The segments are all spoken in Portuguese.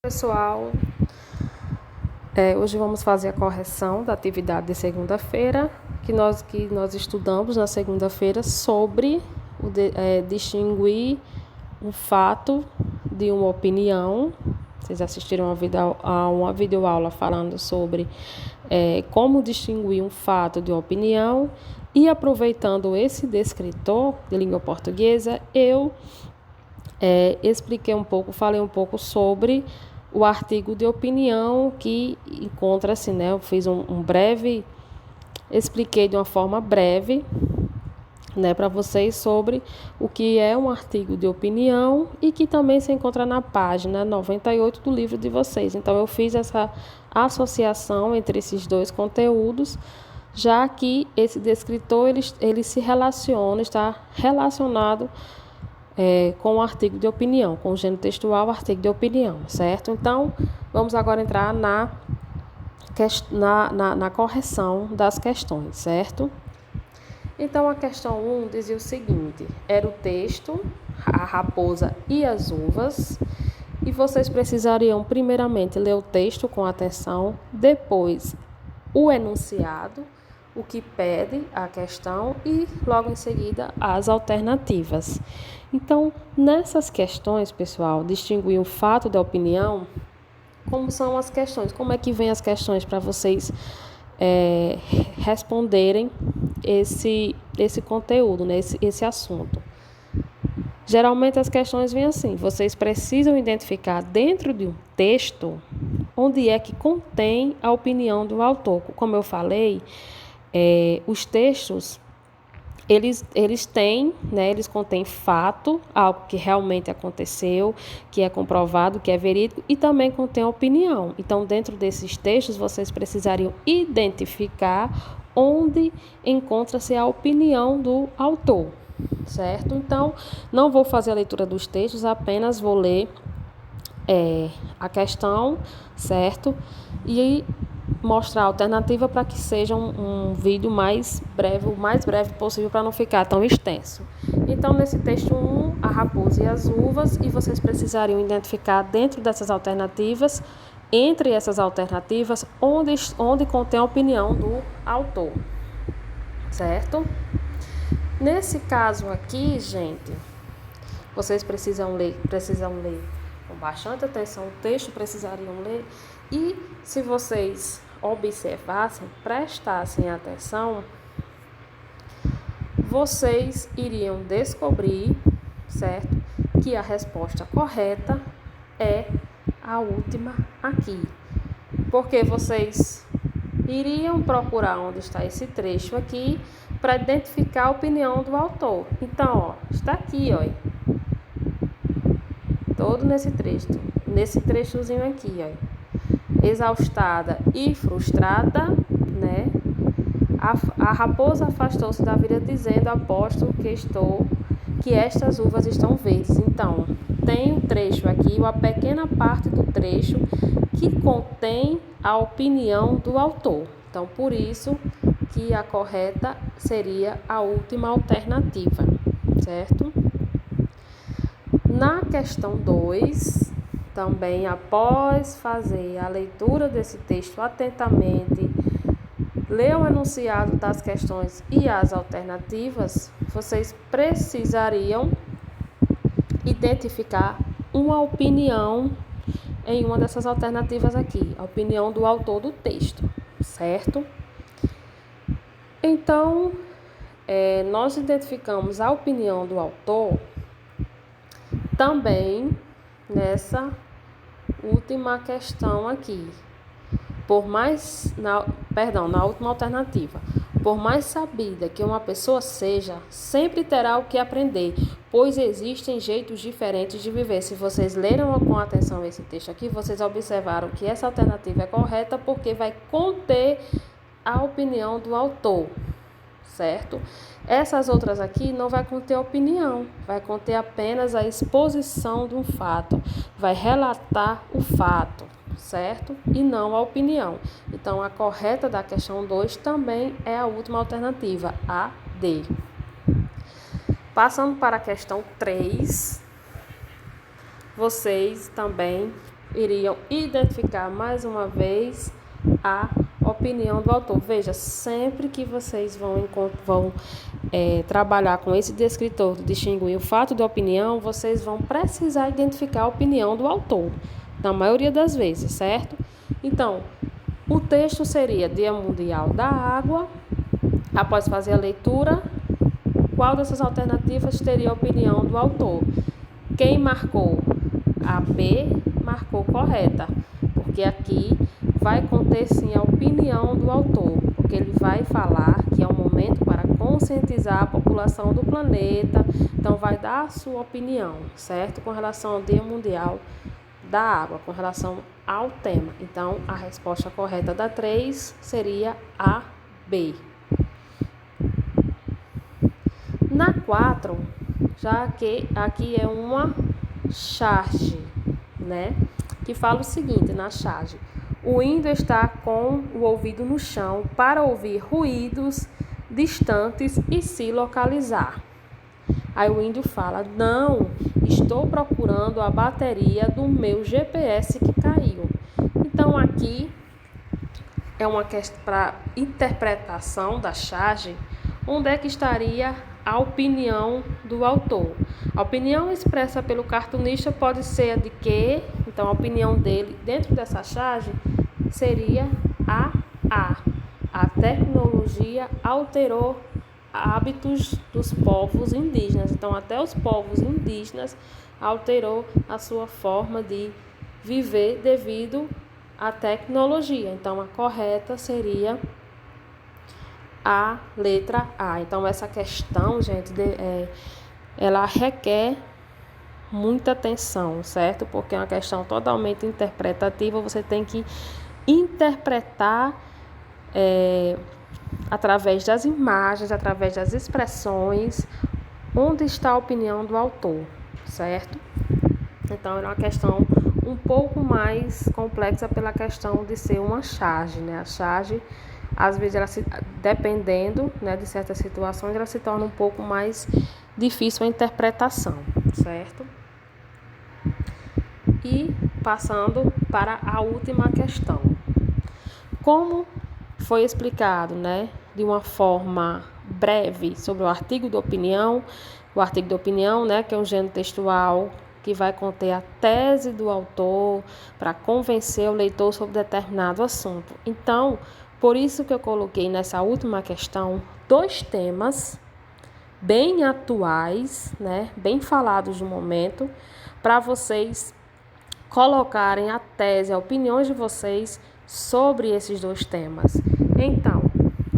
Pessoal, hoje vamos fazer a correção da atividade de segunda-feira, que nós estudamos na segunda-feira sobre distinguir um fato de uma opinião. Vocês assistiram a uma videoaula falando sobre como distinguir um fato de uma opinião, e aproveitando esse descritor de língua portuguesa, eu falei um pouco sobre o artigo de opinião que encontra-se, eu fiz expliquei de uma forma breve, para vocês sobre o que é um artigo de opinião e que também se encontra na página 98 do livro de vocês. Então, eu fiz essa associação entre esses dois conteúdos, já que esse descritor, ele está relacionado com o artigo de opinião, com o gênero textual, artigo de opinião, certo? Então, vamos agora entrar na correção das questões, certo? Então, a questão 1 dizia o seguinte: era o texto, a raposa e as uvas, e vocês precisariam primeiramente ler o texto com atenção, depois o enunciado, o que pede a questão, e logo em seguida as alternativas. Então, nessas questões, pessoal, distinguir um fato da opinião, como são as questões? Como é que vem as questões para vocês responderem esse conteúdo, esse assunto? Geralmente as questões vêm assim: vocês precisam identificar dentro de um texto onde é que contém a opinião do autor. Como eu falei, os textos, eles têm, eles contêm fato, algo que realmente aconteceu, que é comprovado, que é verídico, e também contém opinião. Então, dentro desses textos, vocês precisariam identificar onde encontra-se a opinião do autor, certo? Então, não vou fazer a leitura dos textos, apenas vou ler a questão, certo? E mostrar a alternativa para que seja um vídeo mais breve, o mais breve possível, para não ficar tão extenso. Então, nesse texto 1, a raposa e as uvas, e vocês precisariam identificar dentro dessas alternativas, entre essas alternativas, onde contém a opinião do autor, certo? Nesse caso aqui, gente, vocês precisam ler com bastante atenção o texto, precisariam ler, e se vocês observassem, prestassem atenção, vocês iriam descobrir, certo, que a resposta correta é a última aqui, porque vocês iriam procurar onde está esse trecho aqui para identificar a opinião do autor. Então, está aqui, todo nesse trechozinho aqui, exaustada e frustrada, a raposa afastou-se da videira dizendo: aposto que estas uvas estão verdes. Então, tem um trecho aqui, uma pequena parte do trecho que contém a opinião do autor. Então, por isso que a correta seria a última alternativa, certo? Na questão 2, também após fazer a leitura desse texto atentamente, ler o enunciado das questões e as alternativas, vocês precisariam identificar uma opinião em uma dessas alternativas aqui, a opinião do autor do texto, certo? Então, nós identificamos a opinião do autor também nessa última questão aqui. Na última alternativa. Por mais sabida que uma pessoa seja, sempre terá o que aprender, pois existem jeitos diferentes de viver. Se vocês leram com atenção esse texto aqui, vocês observaram que essa alternativa é correta porque vai conter a opinião do autor, certo? Essas outras aqui não vai conter opinião, vai conter apenas a exposição de um fato, vai relatar o fato, certo? E não a opinião. Então, a correta da questão 2 também é a última alternativa, a D. Passando para a questão 3, vocês também iriam identificar mais uma vez a opinião do autor. Veja, sempre que vocês vão trabalhar com esse descritor, distinguir o fato de opinião, vocês vão precisar identificar a opinião do autor, na maioria das vezes, certo? Então, o texto seria Dia Mundial da Água. Após fazer a leitura, qual dessas alternativas teria a opinião do autor? Quem marcou a B, marcou correta, porque aqui vai conter sim a opinião do autor, porque ele vai falar que é um momento para conscientizar a população do planeta, então vai dar a sua opinião, certo? Com relação ao Dia Mundial da Água, com relação ao tema. Então, a resposta correta da 3 seria a B. Na 4, já que aqui é uma charge, né? Que fala o seguinte na charge: o índio está com o ouvido no chão para ouvir ruídos distantes e se localizar. Aí o índio fala: não, estou procurando a bateria do meu GPS que caiu. Então aqui é uma questão para interpretação da charge, onde é que estaria a opinião do autor. A opinião expressa pelo cartunista pode ser a de que, então a opinião dele dentro dessa charge seria a tecnologia alterou hábitos dos povos indígenas. Então até os povos indígenas alterou a sua forma de viver devido à tecnologia. Então a correta seria a letra A. Então essa questão, gente, ela requer muita atenção, certo? Porque é uma questão totalmente interpretativa. Você tem que interpretar através das imagens, através das expressões, onde está a opinião do autor, certo? Então é uma questão um pouco mais complexa pela questão de ser uma charge, né? A charge, às vezes, dependendo, né, de certas situações, ela se torna um pouco mais difícil a interpretação, certo? E passando para a última questão. Como foi explicado, né, de uma forma breve sobre o artigo de opinião, né, que é um gênero textual que vai conter a tese do autor para convencer o leitor sobre determinado assunto. Então, por isso que eu coloquei nessa última questão 2 temas bem atuais, né, bem falados no momento, para vocês colocarem a tese, as opiniões de vocês sobre esses 2 temas. Então,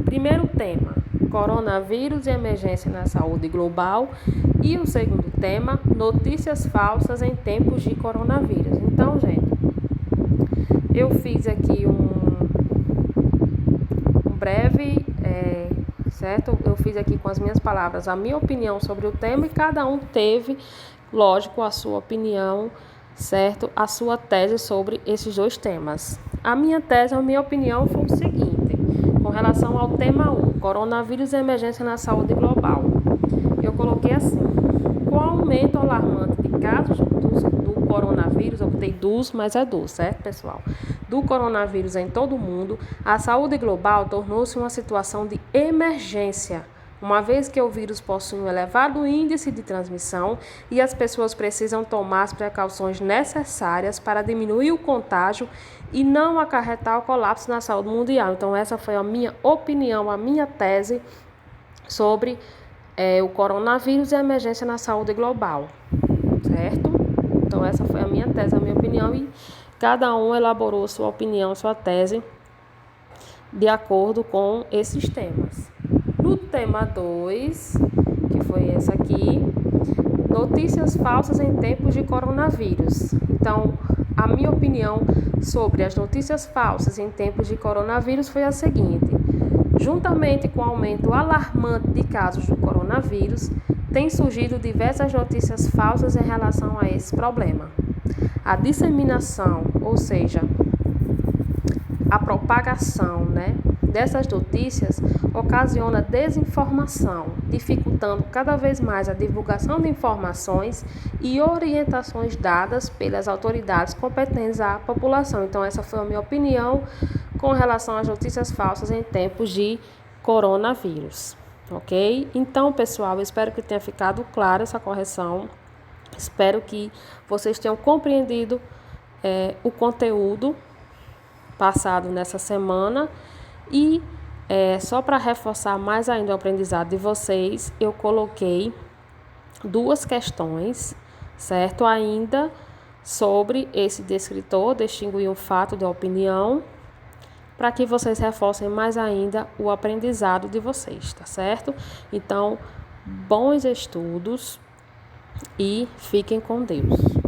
primeiro tema, coronavírus e emergência na saúde global, e o segundo tema, notícias falsas em tempos de coronavírus. Então, gente, eu fiz aqui um breve, certo? Eu fiz aqui com as minhas palavras a minha opinião sobre o tema, e cada um teve, lógico, a sua opinião, certo? A sua tese sobre esses 2 temas. A minha tese, a minha opinião foi o seguinte, com relação ao tema 1, coronavírus e emergência na saúde global. Eu coloquei assim: com o aumento alarmante de casos do coronavírus, eu botei mas é certo, pessoal? Do coronavírus em todo o mundo, a saúde global tornou-se uma situação de emergência, uma vez que o vírus possui um elevado índice de transmissão e as pessoas precisam tomar as precauções necessárias para diminuir o contágio e não acarretar o colapso na saúde mundial. Então, essa foi a minha opinião, a minha tese sobre o coronavírus e a emergência na saúde global, certo? Então, essa foi a minha tese, a minha opinião, e cada um elaborou sua opinião, sua tese, de acordo com esses temas. No tema 2, que foi essa aqui, notícias falsas em tempos de coronavírus. Então, a minha opinião sobre as notícias falsas em tempos de coronavírus foi a seguinte: juntamente com o aumento alarmante de casos do coronavírus, têm surgido diversas notícias falsas em relação a esse problema. A disseminação, ou seja, a propagação, né, dessas notícias ocasiona desinformação, dificultando cada vez mais a divulgação de informações e orientações dadas pelas autoridades competentes à população. Então, essa foi a minha opinião com relação às notícias falsas em tempos de coronavírus, ok? Então, pessoal, eu espero que tenha ficado clara essa correção. Espero que vocês tenham compreendido o conteúdo passado nessa semana e só para reforçar mais ainda o aprendizado de vocês, eu coloquei 2 questões, certo? Ainda sobre esse descritor, distinguir um fato da opinião, para que vocês reforcem mais ainda o aprendizado de vocês, tá certo? Então, bons estudos e fiquem com Deus.